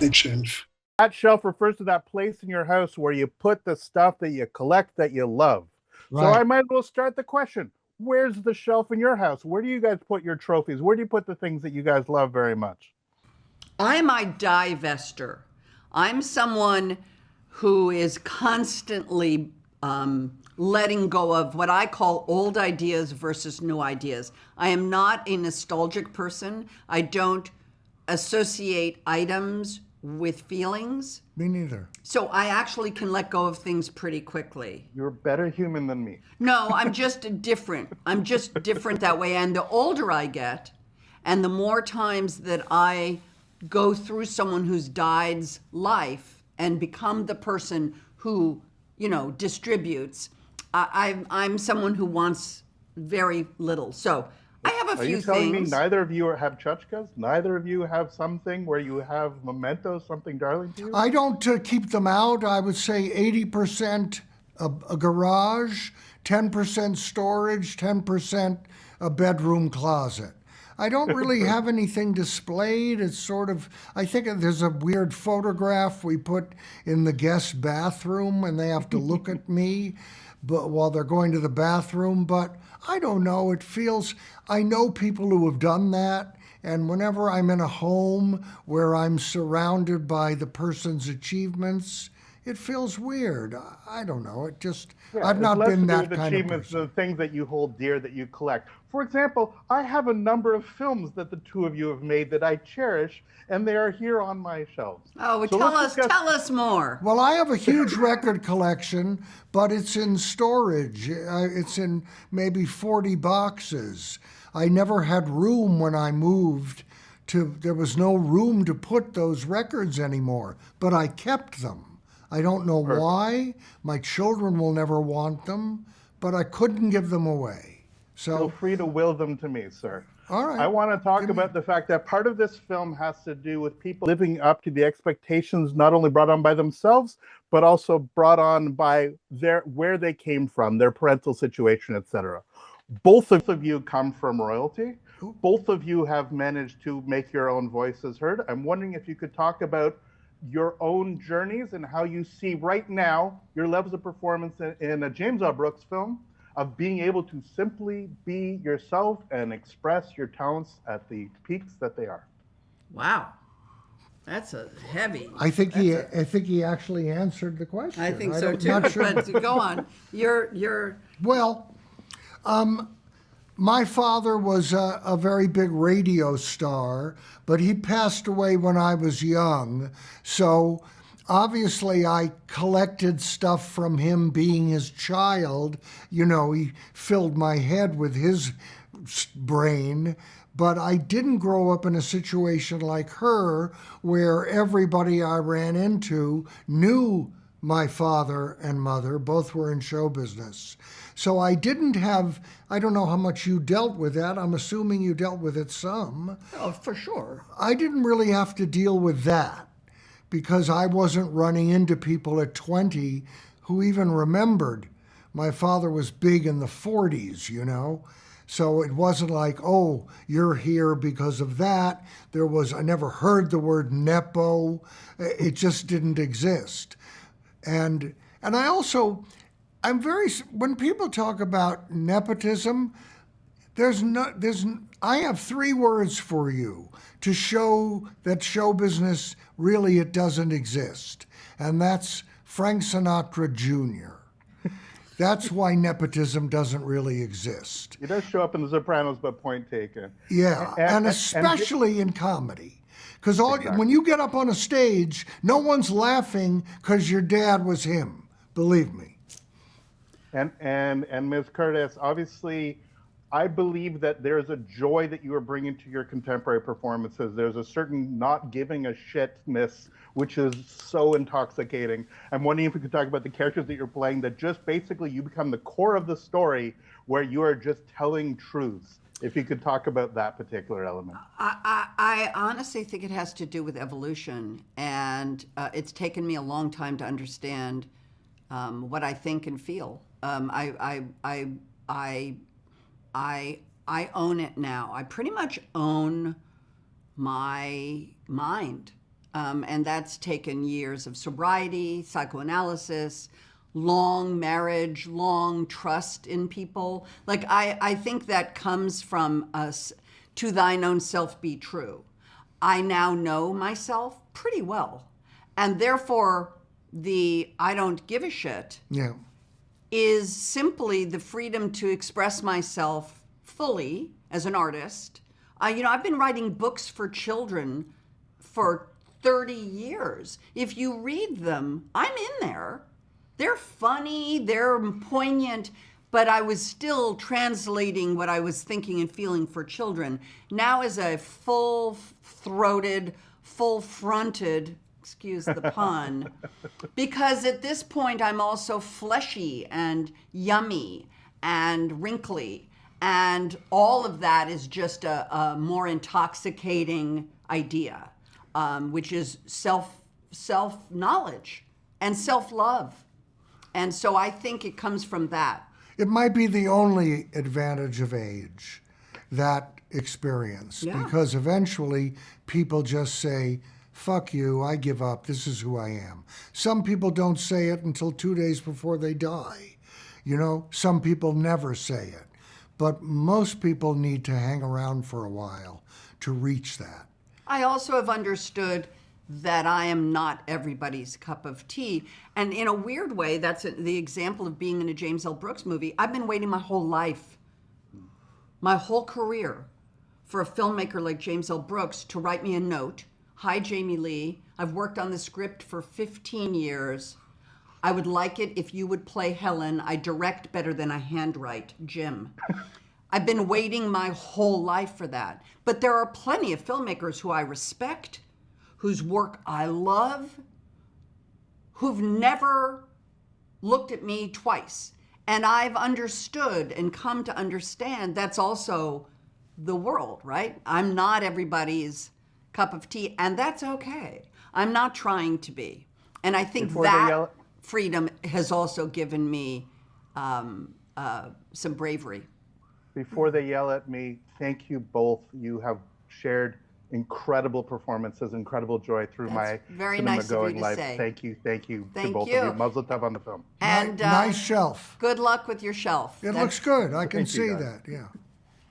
shelf. That shelf refers to that place in your house where you put the stuff that you collect that you love. So Right. I might as well start the question. Where's the shelf in your house? Where do you guys put your trophies? Where do you put the things that you guys love very much? I'm a divester. I'm someone who is constantly letting go of what I call old ideas versus new ideas. I am not a nostalgic person. I don't associate items with feelings. Me neither. So I actually can let go of things pretty quickly. You're a better human than me. No, I'm just different. I'm just different that way. And the older I get, and the more times that I go through someone who's died's life and become the person who, distributes, I'm someone who wants very little. So I have a few Are you telling things. me neither of you have tchotchkes? Neither of you have something where you have mementos, something darling to you? I don't keep them out. I would say 80% a garage, 10% storage, 10% a bedroom closet. I don't really have anything displayed. It's sort of, I think there's a weird photograph we put in the guest bathroom and they have to look at me while they're going to the bathroom. But I don't know. It feels, I know people who have done that. And whenever I'm in a home where I'm surrounded by the person's achievements, it feels weird. I don't know. It just, I've not been that kind of person. The things that you hold dear that you collect. For example, I have a number of films that the two of you have made that I cherish, and they are here on my shelves. Oh, well, So tell us more. Well, I have a huge record collection, but it's in storage. It's in maybe 40 boxes. I never had room when I moved there was no room to put those records anymore, but I kept them. I don't know why. My children will never want them, but I couldn't give them away. So Feel free to will them to me, sir. All right. I want to talk about the fact that part of this film has to do with people living up to the expectations not only brought on by themselves, but also brought on by where they came from, their parental situation, etc. Both of you come from royalty. Both of you have managed to make your own voices heard. I'm wondering if you could talk about your own journeys and how you see right now your levels of performance in a James L. Brooks film of being able to simply be yourself and express your talents at the peaks that they are. Wow. That's a heavy. I think he actually answered the question. I think so too. Not sure. But go on. You're Well, my father was a very big radio star, but he passed away when I was young. So obviously I collected stuff from him being his child. He filled my head with his brain. But I didn't grow up in a situation like her where everybody I ran into knew my father and mother. Both were in show business. So I didn't have, I don't know how much you dealt with that. I'm assuming you dealt with it some. Oh, for sure. I didn't really have to deal with that because I wasn't running into people at 20 who even remembered. My father was big in the 40s, So it wasn't like, oh, you're here because of that. I never heard the word Nepo. It just didn't exist. And I also, when people talk about nepotism, I have 3 words for you to show that show business really, it doesn't exist. And that's Frank Sinatra Jr. That's why nepotism doesn't really exist. He does show up in The Sopranos, but point taken. Yeah, and especially in comedy. Because when you get up on a stage, no one's laughing because your dad was him. Believe me. And Ms. Curtis, obviously, I believe that there's a joy that you are bringing to your contemporary performances. There's a certain not giving a shitness, which is so intoxicating. I'm wondering if we could talk about the characters that you're playing, that just basically you become the core of the story where you are just telling truths. If you could talk about that particular element. I honestly think it has to do with evolution, and it's taken me a long time to understand what I think and feel. I own it now. I pretty much own my mind. And that's taken years of sobriety, psychoanalysis, long marriage, long trust in people. Like, I think that comes from us, to thine own self be true. I now know myself pretty well. And therefore, the I don't give a shit Yeah. is simply the freedom to express myself fully as an artist. I've been writing books for children for 30 years. If you read them, I'm in there. They're funny, they're poignant, but I was still translating what I was thinking and feeling for children. Now, as a full-throated, full-fronted, excuse the pun, because at this point I'm also fleshy and yummy and wrinkly, and all of that is just a more intoxicating idea, which is self-knowledge and self-love. And so I think it comes from that. It might be the only advantage of age, that experience, Yeah. because eventually people just say, fuck you, I give up, this is who I am. Some people don't say it until 2 days before they die. Some people never say it. But most people need to hang around for a while to reach that. I also have understood that I am not everybody's cup of tea. And in a weird way, that's the example of being in a James L. Brooks movie. I've been waiting my whole life, my whole career, for a filmmaker like James L. Brooks to write me a note. Hi, Jamie Lee. I've worked on the script for 15 years. I would like it if you would play Helen. I direct better than I handwrite, Jim. I've been waiting my whole life for that. But there are plenty of filmmakers who I respect, whose work I love, who've never looked at me twice. And I've understood and come to understand that's also the world, right? I'm not everybody's cup of tea, and that's okay. I'm not trying to be. And I think that freedom has also given me some bravery. Before they yell at me, thank you both. You have shared incredible performances, incredible joy through That's my very cinema nice of you going to life. say. Thank you to Thank both you. of you. Mazel tov on the film. And Nice shelf. good luck with your shelf. It looks good. I can Thank you, see guys. that, yeah.